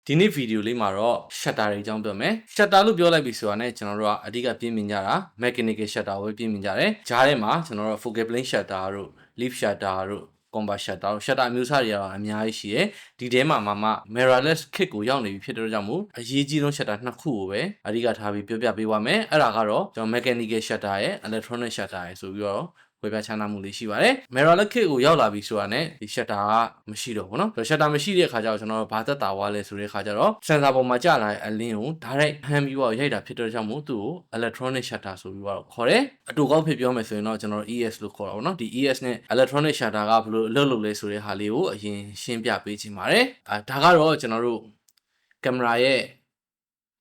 ဒီနေ့ဗီဒီယိုလေးမှာတော့ shutter တွေအကြောင်းပြောမယ် shutter လို့ပြောလိုက်ပြီဆိုတာနဲ့ကျွန်တော်တို့ကအဓိကပြင်မြင်ကြတာ mechanical shutter ကိုပြင်မြင်ကြတယ်ဂျားထဲမှာကျွန်တော်တို့ focal plane shutter တို့ leaf shutter တို့ combat shutter တို့ shutter အမျိုးအစားတွေကတော့အများကြီးရှိတယ်ဒီထဲမှာမှ mirrorless kit ကိုရောက်နေပြီဖြစ်တဲ့ကြောင့်မို့အရေးကြီးဆုံး shutter နှစ်ခုကိုပဲအဓိကထားပြီးပြောပြပေးပါမယ်အဲ့ဒါကတော့ကျွန်တော် mechanical shutter ရဲ့ electronic shutter ရဲ့ဆိုပြီးတော့ဝေပြချမ်းသာမှုလေးရှိပါတယ် mirrorless kit ကိုရောက်လာပြီဆိုတာနဲ့ဒီ shutter ကမရှိတော့ဘူးเนาะ shutter မရှိတဲ့အခါကျတော့ကျွန်တော်ဘာသက်တာဝါလဲဆိုတဲ့အခါကျတော့ sensor ပေါ်မှာကြာလာတဲ့အလင်းကို direct ဟမ်းပြီးတော့ရိုက်တာဖြစ်တဲ့ကြောင့်မို့သူ့ကို electronic shutter ဆိုပြီးတော့ခေါ်တယ်အတူကောက်ဖြစ်ပြောမယ်ဆိုရင်တော့ကျွန်တော် ES လို့ခေါ်တာပေါ့เนาะဒီ ES နဲ့ electronic shutter ကဘယ်လိုအလုပ်လုပ်လဲဆိုတဲ့ဟာလေးကိုအရင်ရှင်းပြပေးချင်ပါတယ်ဒါကတော့ကျွန်တော်တို့ကင်မရာရဲ့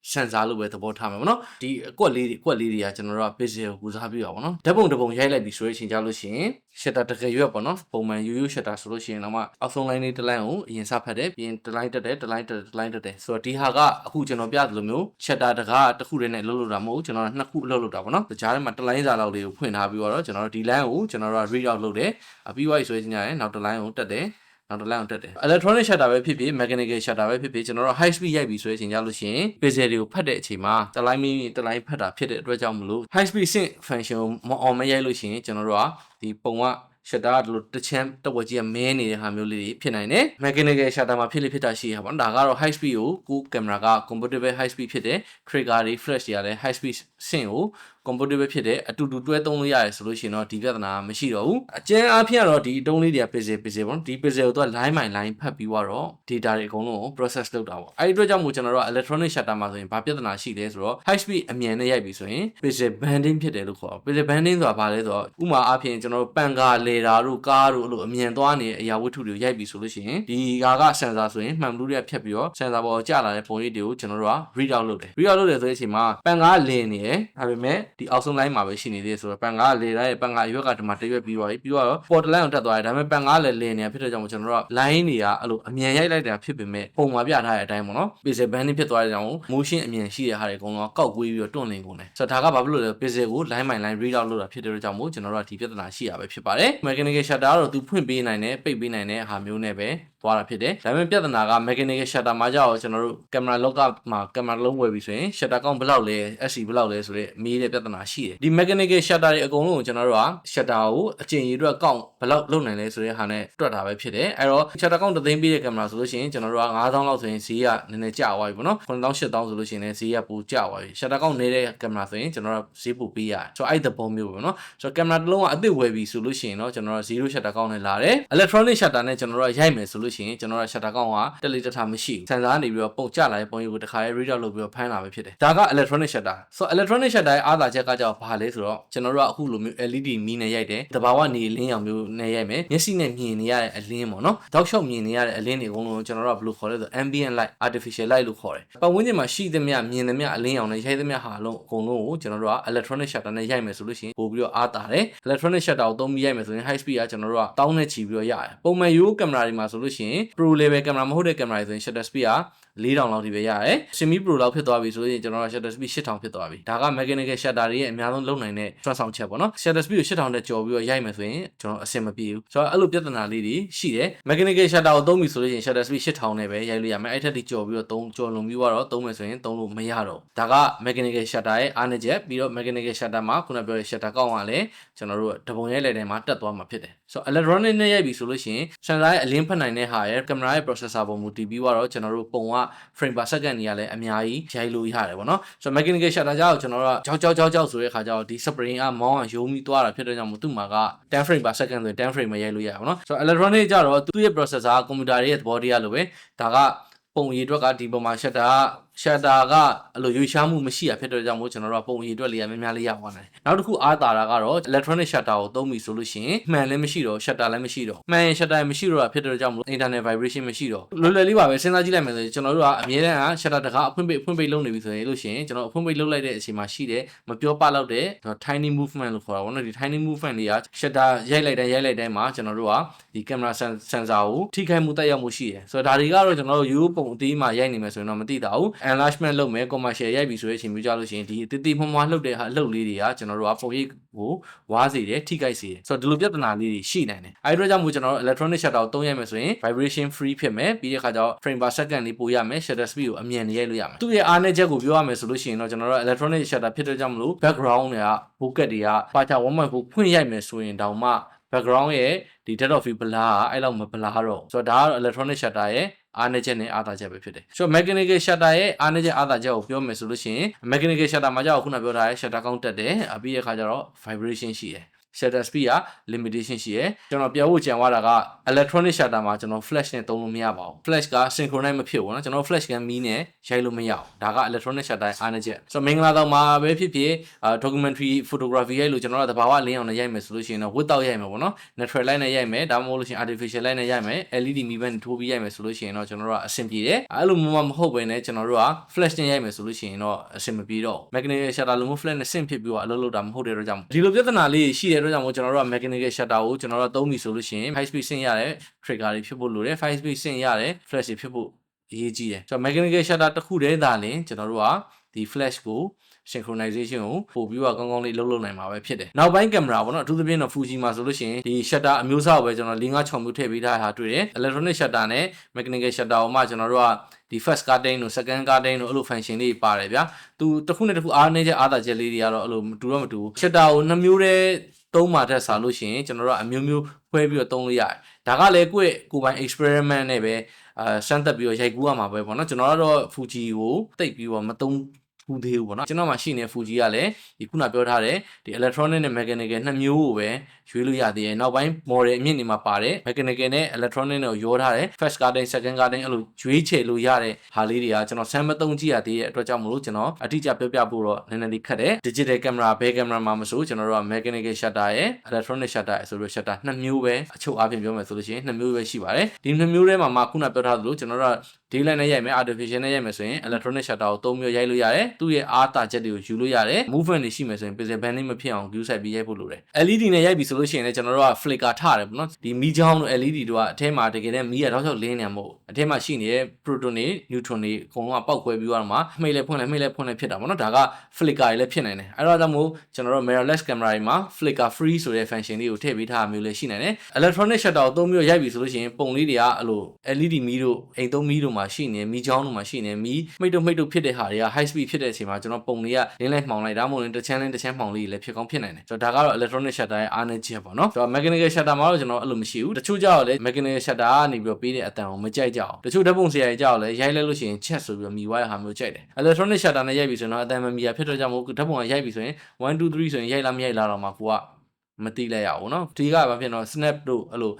sensor လို့ပဲသဘောထားမှာပေါ့နော်ဒီအကွက်လေးတွေကကျွန်တော်တို့က pixel ကိုကူစားပြီးတော့ပေါ့နော်ဓာတ်ပုံတစ်ပုံရိုက်လိုက်ပြီဆိုတဲ့အချိန်ကြလို့ရှိရင် shutter တကယ်ရွက်ပေါ့နော်ပုံမှန်ရိုး shutter ဆိုလို့ရှိရင်တော့မှအောက်ဆုံး line လေးတစ် line ကိုအရင်စဖတ်တယ်ပြီးရင်တစ် line တက်တယ်တစ် line တက်တယ်တစ် line တက်တယ်ဆိုတော့ဒီဟာကအခုကျွန်တော်ပြသလိုမျိုး shutter တကားတစ်ခုတည်းနဲ့လှုပ်တာမဟုတ်ကျွန်တော်နှစ်ခုလှုပ်တာပေါ့နော်ကြားထဲမှာတစ် line စာလောက်လေးကိုဖွင့်ထားပြီးတော့ကျွန်တော်တို့ဒီ line ကိုကျွန်တော်တို့ read out လုပ်တယ်ပြီးသွားပြီဆိုရင်နောက်တစ် line ကိုတက်တယ်နောက်တစ် line ကိုတက်တယ် electronic shutter ပဲဖြစ်ဖြစ် mechanical shutter ပဲဖြစ်ဖြစ်ကျွန်တော်တို့ high speed ရိုက်ပြီဆိုတဲ့အချိန်ကြလို့ရှိရင် pixel တွေကိုဖတ်တဲ့အချိန်မှာတစ် line တစ် line ဖတ်တာဖြစ်တဲ့အတွက်ကြောင့်မလို့ high speed sync function မအောင်မရိုက်လို့ရှိရင်ကျွန်တော်တို့ကဒီပုံကshutter ကတချမ်းတဝက်ကြီးကမဲနေတဲ့ဟာမျိုးလေးတွေဖြစ်နိုင်တယ် mechanical shutter မှာဖြစ်လေဖြစ်တာရှိရပါတော့ဒါကတော့ high speed ကိုကင်မရာက compatible high speed ဖြစ်တဲ့ trigger တွေ flash တွေရတယ် high speed sync ကို compatible ဖြစ်တဲ့အတူတူတွဲသုံးလို့ရတယ်ဆိုလို့ရှိရင်တော့ဒီပြဿနာမရှိတော့ဘူးအကျဉ်းအားဖြင့်ကတော့ဒီအတုံးလေးတွေက pixel ပေါ့ဒီ pixel ကိုသူက line by line ဖတ်ပြီးတော့ data တွေအကုန်လုံးကို process လုပ်တာပေါ့အဲ့ဒီအတွက်ကြောင့်မို့ကျွန်တော်တို့က electronic shutter မှာဆိုရင်ဘာပြဿနာရှိလဲဆိုတော့ high speed အမြန်နဲ့ရိုက်ပြီဆိုရင် pixel banding ဖြစ်တယ်လို့ခေါ်တာ pixel banding ဆိုတာဘာလဲဆိုတော့ဥပမာအားဖြင့်ကျွန်တော်တို့ပန်ကာလေတာတို့ကားတို့အဲ့လိုအမြန်သွားနေတဲ့အရာဝတ္ထုတွေကိုရိုက်ပြီဆိုလို့ရှိရင်ဒီဟာက sensor ဆိုရင်မှန်ဘလူးတွေကဖြတ်ပြီးတော့ sensor ပေါ်ကျလာတဲ့ပုံရိပ်တွေကိုကျွန်တော်တို့က read out လုပ်တယ် read out လုပ်တယ်ဆိုတဲ့အချိန်မှာပန်ကာလင်နေတယ်ဒါပေမဲ့ဒီအောက်ဆုံး line မှာပဲရှိနေသေးတယ်ဆိုတော့ပန်ကာလေတာရဲ့ပန်ကာရွက်ကဒီမှာတရွက်ပြီးသွားပြီပြီးတော့ပေါ်တ line ကိုတက်သွားတယ်ဒါပေမဲ့ပန်ကာလည်းလင်နေတာဖြစ်တဲ့ကြောင့်ကျွန်တော်တို့က line တွေကအဲ့လိုအမြန်ရိုက်လိုက်တာဖြစ်ပေမဲ့ပုံမှာပြထားတဲ့အတိုင်းပေါ့နော် pixel banding ဖြစ်သွားတဲ့ကြောင့် motion အမြန်ရှိတဲ့ဟာတွေအကုန်လုံးကောက်ကွေးပြီးတော့တွန့်လင်ကုန်တယ်ဆိုတော့ဒါကဘာဖြစ်လို့လဲ pixel ကို line by line read out လုပ်တာဖြစ်တဲ့ကြောင့်မို့ကျွန်တော်တို့ကဒီပြဿနာရှိရပဲဖြစ်ပါတယ် mechanical shutter ကတော့သူဖွင့်ပေးနိုင်တယ်ပိတ်ပေးနိုင်တဲ့ဟာမျိုးနဲ့ပဲသွားတာဖြစ်တယ်ဒါပေမဲ့ပြဿနာက mechanical shutter မှာကြောက်ကျွန်တော်တို့ကင်မရာလောကမှာကင်မရာလုံးဝယ်ပြီဆိုရင် shutter ကောင်းဘယ်လောက်လဲ SC ဘယ်လောက်လဲဆိုတဲ့မေးတဲ့ပြဿနာရှိတယ်ဒီ mechanical shutter တွေအကုန်လုံးကိုကျွန်တော်တို့က shutter ကိုအကျဉ်းကြီးအတွက်ကောင်းဘယ်လောက်လုပ်နိုင်လဲဆိုတဲ့ဟာနဲ့တွက်တာပဲဖြစ်တယ်အဲ့တော့ shutter ကောင်းတစ်သိန်းပေးတဲ့ကင်မရာဆိုလို့ရှိရင်ကျွန်တော်တို့က9000လောက်ဆိုရင်ဈေးကနည်းနည်းကျသွားပြီပေါ့နော်9000 8000ဆိုလို့ရှိရင်လည်းဈေးကပိုကျသွားပြီ shutter ကောင်းနေတဲ့ကင်မရာဆိုရင်ကျွန်တော်တို့ဈေးပိုပေးရတယ်ဆိုတော့အဲ့ဒီပုံမျိုးပဲနော်ဆိုတော့ကင်မရာတစ်လုံးကအသစ်ဝယ်ပြီဆိုလို့ရှိရင်တော့ကျွန်တော်တို့0 shutter ကောင်းနဲ့လာတယ် electronic shutter နဲ့ကျွန်တော်တို့ရိုက်မယ်ဆိုလို့ရှိရင်ကျွန်တော်တို့ shutter ကောင်းကတက်လေးတက်ထားမရှိဘူး sensor ကနေပြီးတော့ပုံကျလာတဲ့ပုံရိပ်ကိုတစ်ခါလေး read out လုပ်ပြီးတော့ဖမ်းလာပဲဖြစ်တယ်ဒါက electronic shutter ဆိုတော့ electronic shutter ရဲ့အားသာချက်ကကြောက်ဘာလဲဆိုတော့ကျွန်တော်တို့ကအခုလိုမျိုး LED မီးနဲ့ရိုက်တယ်တဘာဝနေလင်းရောင်မျိုးနဲ့ရိုက်မယ်မျက်စိနဲ့မြင်နေရတဲ့အလင်းပေါ့နော်တောက်လျှောက်မြင်နေရတဲ့အလင်းတွေအကုန်လုံးကျွန်တော်တို့ကဘယ်လိုခေါ်လဲဆိုတော့ ambient light artificial light လို့ခေါ်တယ်ပတ်ဝန်းကျင်မှာရှိသမျှမြင်သမျှအလင်းရောင်နဲ့ရိုက်သမျှဟာလုံးအကုန်လုံးကိုကျွန်တော်တို့က electronic shutter နဲ့ရိုက်မယ်ဆိုလို့ရှိရင်ပို့ပြီးတော့အားသာတယ် electronic shutter ကိုသုံးပြီးရိုက်မယ်ဆိုရင် high speed ကကျွန်တော်တို့ကတောင်းနဲ့ချီပြီးတော့ရတယ်ပုံမှန်ရိုးကင်မရာတွေမှာဆိုလို့ရှိရင် pro level ကင်မရာမဟုတ်တဲ့ကင်မရာတွေဆိုရင် shutter speed က4000လောက်ထိပဲရတယ် semi pro လောက်ဖြစ်သွားပြီဆိုရင်ကျွန်တော်တို့ shutter speed 8000ဖြစ်သွားပြီဒါက mechanical shutter တွေရဲ့အများဆုံးလုံနိုင်တဲ့ စွမ်းဆောင်ချက်ပေါ့နော် shutter speed ကို8000နဲ့ကျော်ပြီးတော့ရိုက်မယ်ဆိုရင်ကျွန်တော်အဆင်မပြေဘူးဆိုတော့အဲ့လိုပြဿနာလေးတွေရှိတယ် mechanical shutter ကိုသုံးပြီဆိုလို့ရှိရင် shutter speed 8000နဲ့ပဲရိုက်လို့ရမယ်အဲ့ထက်ဒီကျော်ပြီးတော့ကျော်လွန်ပြီးတော့သုံးမယ်ဆိုရင်သုံးလို့မရတော့ဒါက mechanical shutter ရဲ့အားနည်းချက်ပြီးတော့ mechanical shutter မှာခုနပြောတဲ့ shutter ကောင်းကလည်းကျွန်တော်တို့တပုံရိုက်လိုက်တိုင်းမှာတက်သွားမှာဖြစ်တယ်ဆိုတော့ electronic နဲ့ရိုက်ပြီဆိုလို့ရှိရင် sensor ရဲ့အလင်းဖတ်နိုင်တဲ့ဟာရဲ့ camera ရဲ့ processor ပုံမူတည်ပြီးတော့ကျွန်တော်တို့ပုံက frame per second တွေကလည်းအများကြီးရိုက်လို့ရတယ်ပေါ့နော်ဆိုတော့ mechanical shutter ကြောင့်ကျွန်တော်တို့ကကြောက်ဆိုတဲ့ခါကျတော့ဒီ spring ကမောင်းအောင်ယုံပြီးသွားတာဖြစ်တဲ့ကြောင့်မို့သူ့မှာက10 frame per second ဆိုရင်10 frame ပဲရိုက်လို့ရတယ်ပေါ့နော်ဆိုတော့ electronic ကြတော့သူ့ရဲ့ processor ကွန်ပျူတာရဲ့သဘောတရားလိုပဲဒါကပုံရိပ်အတွက်ကဒီပုံမှာ shutter ကအဲ့လိုရွေးရှားမှုမရှိတာဖြစ်တဲ့ကြောင့်မို့ကျွန်တော်တို့ကပုံရိပ်အတွက်လေးရများများလေးရသွားတယ်နောက်တစ်ခုအားသာတာကတော့ electronic shutter ကိုသုံးပြီဆိုလို့ရှိရင်မှန်လည်းမရှိတော့ shutter လည်းမရှိတော့မှန်ရင် shutter မရှိတော့တာဖြစ်တဲ့ကြောင့်မို့ internal vibration မရှိတော့လွယ်လေးပါပဲစဉ်းစားကြည့်လိုက်မယ်ဆိုရင်ကျွန်တော်တို့ကအမြဲတမ်းက shutter တကားအဖွင့်ပိတ်လုပ်နေပြီဆိုရင်လို့ရှိရင်ကျွန်တော်အဖွင့်ပိတ်လုပ်လိုက်တဲ့အချိန်မှာရှိတယ်မပြောပလောက်တဲ့ tiny movement လို့ခေါ်တာပေါ့နော်ဒီ tiny movement တွေက shutter ရိုက်လိုက်တိုင်းမှာကျွန်တော်တို့ကဒီ camera sensor ကိုထိခိုက်မှုတက်ရောက်မှုရှိတယ်ဆိုတော့ဒါတွေကတော့ကျွန်တော်တို့ရိုးပုံအသေးမှရိုက်နေမယ်ဆိုရင်တော့မသိတာဘူး enlargement လုပ်မယ် commercial ရိုက်ပြီဆိုတဲ့အချိန်မျိုးကြလို့ရှိရင်ဒီတည်တည်မွှားမွှားလှုပ်တဲ့အလုပ်လေးတွေကကျွန်တော်တို့ကပုံရိပ်ကိုဝါးစေတယ်ထိခိုက်စေတယ်ဆိုတော့ဒီလိုပြဿနာလေးတွေရှိနိုင်တယ်အဲဒီတော့ကြောင့်မို့ကျွန်တော်တို့ electronic shutter ကိုသုံးရမယ်ဆိုရင် vibration free ဖြစ်မယ်ပြီးတဲ့အခါကျတော့ frame per second လေးပိုရမယ် shutter speed ကိုအမြန်ရိုက်လို့ရမယ်သူ့ရဲ့အားနည်းချက်ကိုပြောရမယ်ဆိုလို့ရှိရင်တော့ကျွန်တော်တို့ electronic shutter ဖြစ်တဲ့ကြောင့်မလို့ background တွေက bokeh တွေက Aperture 1.4 ဖွင့်ရိုက်မယ်ဆိုရင်တောင်မှ background ရဲ့ဒီ depth of field blur ကအဲ့လောက်မ blur တော့ဆိုတော့ဒါကတော့ electronic shutter ရဲ့အားနည်းချက်နဲ့အားသာချက်ပဲဖြစ်တယ်ဆိုတော့ mechanical shutter ရဲ့အားနည်းချက်အားသာချက်ကိုပြောမယ်ဆိုလို့ရှိရင် mechanical shutter မှာကြောက်ခုနပြောထားတဲ့ shutter count တက်တယ်ပြီးတဲ့အခါကျတော့ vibration ရှိတယ်shutter speed က limitation ရှိရယ်ကျွန်တော်ပြောဖို့ကြံသွားတာက electronic shutter မှာကျွန်တော် flash နဲ့သုံးလို့မရပါဘူး flash က synchronize မဖြစ်ဘူးเนาะကျွန်တော် flash ကမီးနဲ့ရိုက်လို့မရဘူးဒါက electronic shutter အားနည်းချက်ဆိုတော့မင်္ဂလာဆောင်မှာပဲဖြစ်ဖြစ် documentary photography ရိုက်လို့ကျွန်တော်ကတဘာဝလင်းအောင်နဲ့ရိုက်မယ်ဆိုလို့ရှိရင်တော့ without ရိုက်မယ်ပေါ့နော် natural light နဲ့ရိုက်မယ်ဒါမှမဟုတ်လို့ရှိရင် artificial light နဲ့ရိုက်မယ် LED မီးပန်းထိုးပြီးရိုက်မယ်ဆိုလို့ရှိရင်တော့ကျွန်တော်တို့ကအဆင်ပြေတယ်အဲ့လိုမှမဟုတ်ဘဲနဲ့ကျွန်တော်တို့က flash နဲ့ရိုက်မယ်ဆိုလို့ရှိရင်တော့အဆင်မပြေတော့ mechanical shutter လိုမျိုး flash နဲ့ဆင့်ဖြစ်ပြီးတော့အလုပ်လုပ်တာမဟုတ်တဲ့တော့ကြောင့်ဒီလိုပြဿနာလေးရှိတဲ့တော့ကြောင့်ကျွန်တော်တို့က mechanical shutter ကိုကျွန်တော်တို့သုံးပြီဆိုလို့ရှိရင် high speed ဆင့်ရတဲ့ trigger တွေဖြစ်ဖို့လိုတယ် 5 speed ဆင့်ရတဲ့ flash တွေဖြစ်ဖို့အရေးကြီးတယ်ဆိုတော့ mechanical shutter တစ်ခုတည်းသာလင်ကျွန်တော်တို့ကဒီ flash ကို synchronization ကိုပို့ပြီးတော့ကောင်းကောင်းလေးလုပ်နိုင်မှာပဲဖြစ်တယ်နောက်ပိုင်းကင်မရာပေါ့နော်အထူးသဖြင့်တော့ Fuji မှာဆိုလို့ရှိရင်ဒီ shutter အမျိုးအစားကိုပဲကျွန်တော်4 5 6မျိုးထည့်ပေးထားတာတွေ့တယ် electronic shutter နဲ့ mechanical shutter ကိုမှကျွန်တော်တို့ကဒီ first curtain တို့ second curtain တို့အဲ့လို function လေးပါတယ်ဗျာသူတစ်ခုနဲ့တစ်ခုအားနည်းချက်အားသာချက်လေးတွေကတော့အဲ့လိုမတူတော့မတူ shutter ကို2မျိုးတည်းသုံးမှာတက်စားလို့ရှိရင်ကျွန်တော်တို့ကအမျိုးမျိုးခွဲပြီးတော့သုံးလို့ရတယ်ဒါကလည်းကိုယ့်ပိုင် experiment နဲ့ပဲစမ်းသပ်ပြီးတော့ရိုက်ကူးရမှာပဲပေါ့နော်ကျွန်တော်ကတော့ Fuji ကိုတိတ်ပြီးတော့မသုံးဘူးသေးဘူးပေါ့နော်ကျွန်တော်မှရှိနေ Fuji ကလည်းဒီခုနပြောထားတဲ့ဒီ electronic နဲ့ mechanical နှစ်မျိုးကိုပဲရွေးလို့ရသေးတယ်နောက်ပိုင်း model အမြင့်တွေမှာပါတယ် mechanical နဲ့ electronic နဲ့ရောထားတယ် first curtain second curtain အဲ့လိုရွေးချယ်လို့ရတဲ့ဟာလေးတွေကကျွန်တော် sample သုံးကြည့်ရသေးတဲ့အတွက်ကြောင့်မလို့ကျွန်တော်အတိအကျပြောပြဖို့တော့နည်းနည်းလေးခက်တယ် digital camera ဘယ် camera မှာမဆိုကျွန်တော်တို့က mechanical shutter ရဲ့ electronic shutter ဆိုပြီး shutter နှစ်မျိုးပဲအချုပ်အားဖြင့်ပြောမယ်ဆိုလို့ရှိရင်နှစ်မျိုးပဲရှိပါတယ်ဒီနှစ်မျိုးထဲမှာမှခုနပြောထားသလိုကျွန်တော်တို့က daylight နဲ့ရိုက်မယ် artificial နဲ့ရိုက်မယ်ဆိုရင် electronic shutter ကိုသုံးမျိုးရိုက်လို့ရတယ်သူ့ရဲ့အားသာချက်တွေကိုယူလို့ရတယ် movement တွေရှိမယ်ဆိုရင် pixel banding မဖြစ်အောင် view set ပြီးရိုက်ဖို့လိုတယ် LED နဲ့ရိုက်ပြီဆိုလို့ရှိရင်လည်းကျွန်တော်တို့က flicker ထားတယ်ပေါ့နော်ဒီမီးချောင်းတို့ LED တို့ကအထဲမှာတကယ်လည်းမီးရတော့လင်းနေမှာမဟုတ်အထဲမှာရှိနေတဲ့ proton တွေ neutron တွေအကုန်လုံးကပောက်ကွဲပြီးတော့မှမှိတ်လဲဖွင့်လဲဖြစ်တာပေါ့နော်ဒါက flicker တွေလည်းဖြစ်နိုင်တယ်အဲ့တော့ကြောင့်မို့ကျွန်တော်တို့ mirrorless camera တွေမှာ flicker free ဆိုတဲ့ function လေးကိုထည့်ပေးထားမျိုးလည်းရှိနိုင်တယ် electronic shutter ကိုသုံးပြီးရိုက်ပြီဆိုလို့ရှိရင်ပုံလေးတွေကအဲ့လို LED မီးတို့အိမ်သုံးမီးတို့မှာရှိနေမီးချောင်းတို့မှာရှိနေမီးမှိတ်တို့ဖြစ်တဲ့ဟာတွေက high speed ဖြစ်တဲ့အချိန်မှာကျွန်တော်ပုံလေးကလင်းလိုက်မှောင်လိုက်ဒါမှမဟုတ်တစ်ချမ်းမှောင်လေးလည်းဖြစ်ကောင်းဖြစ်နိုင်တယ်ဆိုတော့ဒါကတော့ electronic shutter ရဲ့အားနည်းချက်ပေါ့နော်ဆိုတော့ mechanical shutter မှာတော့ကျွန်တော်အဲ့လိုမရှိဘူးတချို့ကြောက်လည်း mechanical shutter ကနေပြီးတော့ပေးတဲ့အတန်ကိုမကြိုက်ကြအောင်တချို့ဓာတ်ပုံဆရာကြီးကြောက်လည်းရိုက်လိုက်လို့ရှိရင်ချက်ဆိုပြီးတော့မြည်ွားရဟာမျိုးကြိုက်တယ် electronic shutter နဲ့ရိုက်ပြီဆိုတော့အတန်မမြည်ရဖြစ်တော့ကြောင့်မို့ဓာတ်ပုံကရိုက်ပြီဆိုရင်1 2 3ဆိုရင်ရိုက်လားမရိုက်လားတော့မှကိုကမတိလိုက်ရဘူးเนาะဒီကဘာဖြစ်တော့ snap တို့အဲ့လို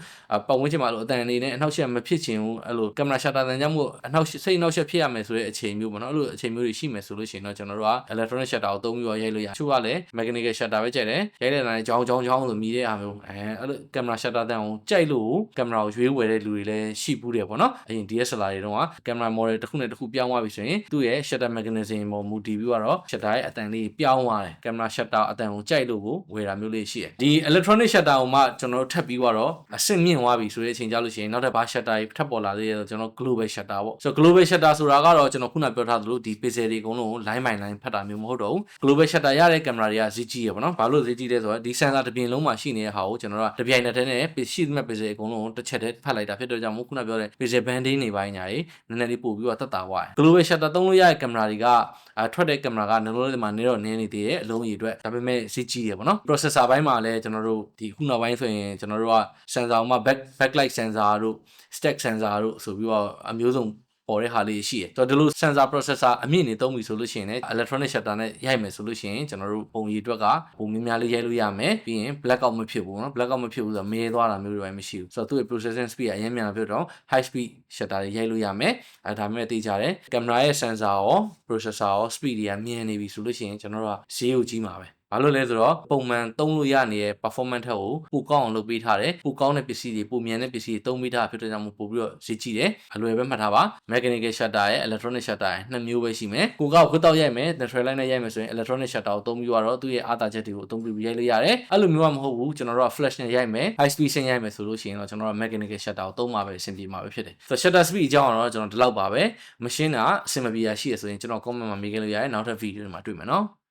ပတ်ဝန်းကျင်မှာလို့အတန်အနေနဲ့အနှောက်အယှက်မဖြစ်ချင်ဘူးအဲ့လိုကင်မရာ shutter တန်ကြောင့်မို့အနှောက်စိတ်အနှောက်အယှက်ဖြစ်ရမယ်ဆိုတဲ့အချိန်မျိုးပေါ့เนาะအဲ့လိုအချိန်မျိုးတွေရှိမယ်ဆိုလို့ရှိရင်တော့ကျွန်တော်တို့က electronic shutter ကိုသုံးပြီးတော့ရိုက်လို့ရချို့ကလည်း mechanical shutter ပဲကြိုက်တယ်ရိုက်တဲ့နေရာကြောင်းဆိုမြည်တဲ့အားမျိုးအဲ့လိုကင်မရာ shutter တန်ကိုကြိုက်လို့ကင်မရာကိုရွေးဝယ်တဲ့လူတွေလည်းရှိဘူးတယ်ပေါ့เนาะအရင် DSLR တွေတုန်းကကင်မရာ model တစ်ခုနဲ့တစ်ခုပြောင်းသွားပြီဆိုရင်သူ့ရဲ့ shutter mechanism ပေါ်မူတည်ပြီးတော့ shutter ရဲ့အတန်လေးပြောင်းသွားတယ်ကင်မရာ shutter အတန်ကိုကြိုက်လို့ကိုဝယ်တာမျိုးလေးရှိတယ်ဒီ electronic shutter ကိုမှကျွန်တော်တို့ထပ်ပြီးတော့အဆင့်မြင့်သွားပြီဆိုတဲ့အချိန်ကြလို့ရှိရင်နောက်ထပ်ဘာ shutter တွေထပ်ပေါ်လာသေးတယ်ဆိုတော့ကျွန်တော် global shutter ပေါ့ဆိုတော့ global shutter ဆိုတာကတော့ကျွန်တော်ခုနပြောထားသလိုဒီ pixel တွေအကုန်လုံးကို line by line ဖတ်တာမျိုးမဟုတ်တော့ဘူး global shutter ရတဲ့ကင်မရာတွေကဈေးကြီးရပါတော့ဘာလို့ဈေးကြီးလဲဆိုတော့ဒီ sensor တစ်ပြင်လုံးမှာရှိနေတဲ့ဟာကိုကျွန်တော်တို့ကတစ်ပြိုင်နက်တည်းနဲ့ရှိသမျှ pixel အကုန်လုံးကိုတစ်ချက်တည်းဖတ်လိုက်တာဖြစ်တော့ကြောင့်မို့ခုနပြောတဲ့ pixel banding တွေပိုင်းညာတွေနည်းနည်းလေးပို့ပြီးတော့တက်တာွားတယ် global shutter သုံးလို့ရတဲ့ကင်မရာတွေကထွက်တဲ့ကင်မရာကလုံးလုံးမှာနေတော့နင်းနေသေးတယ်အလုံးကြီးအတွက်ဒါပေမဲ့ဈေးကြီးရပါတော့ processor ဘိုင်းမှာလည်းကျွန်တော်တို့ဒီခုနောက်ပိုင်းဆိုရင်ကျွန်တော်တို့က sensor မှာ backlight sensor တို့ stack sensor တို့ဆိုပြီးတော့အမျိုးစုံပေါ်တဲ့ဟာလေးရှိတယ်ဆိုတော့ဒီလို sensor processor အမြင့်နေသုံးပြီဆိုလို့ရှိရင်လည်း electronic shutter နဲ့ရိုက်မယ်ဆိုလို့ရှိရင်ကျွန်တော်တို့ပုံရိပ်အတွက်ကပုံများများလေးရိုက်လို့ရမယ်ပြီးရင် blackout မဖြစ်ဘူးเนาะ blackout မဖြစ်ဘူးဆိုတော့မဲသွားတာမျိုးတွေမရှိဘူးဆိုတော့သူ့ရဲ့ processing speed အရင်မြန်လာဖြစ်တော့ high speed shutter တွေရိုက်လို့ရမယ်ဒါမဲ့သိကြတယ်ကင်မရာရဲ့ sensor ရော processor ရော speed တွေကမြင်နေပြီဆိုလို့ရှိရင်ကျွန်တော်တို့ကဈေးကိုကြီးမှာပဲ ဘာလို့လဲဆိုတော့ပုံမှန်သုံးလို့ရနေတဲ့ performance ထက်ကိုပိုကောင်းအောင်လုပ်ပေးထားတယ်ပိုကောင်းတဲ့ပစ္စည်းတွေပိုမြန်တဲ့ပစ္စည်းတွေသုံးပေးထားဖြစ်တဲ့ကြောင့်မို့ပို့ပြီးတော့ဈေးကြီးတယ်အလွယ်ပဲမှတ်ထားပါ mechanical shutter ရဲ့ electronic shutter ရဲ့နှစ်မျိုးပဲရှိမယ်ကိုကဝတ်တော့ရိုက်မယ် natural light နဲ့ရိုက်မယ်ဆိုရင် electronic shutter ကိုသုံးပြီးတော့သူ့ရဲ့အားသာချက်တွေကိုအသုံးပြုပြီးရိုက်လို့ရတယ်အဲ့လိုမျိုးကမဟုတ်ဘူးကျွန်တော်တို့က flash နဲ့ရိုက်မယ် high speed နဲ့ရိုက်မယ်ဆိုလို့ရှိရင်တော့ကျွန်တော်တို့ mechanical shutter ကိုသုံးမှာပဲအဆင်ပြေမှာပဲဖြစ်တယ်ဆိုတော့ shutter speed အကြောင်းကတော့ကျွန်တော်ဒီလောက်ပါပဲ machine ကအဆင်မပြေရရှိရဆိုရင်ကျွန်တော် comment မှာမေးခဲ့လို့ရတယ်နောက်ထပ် video တွေမှာတွေ့မယ်နော်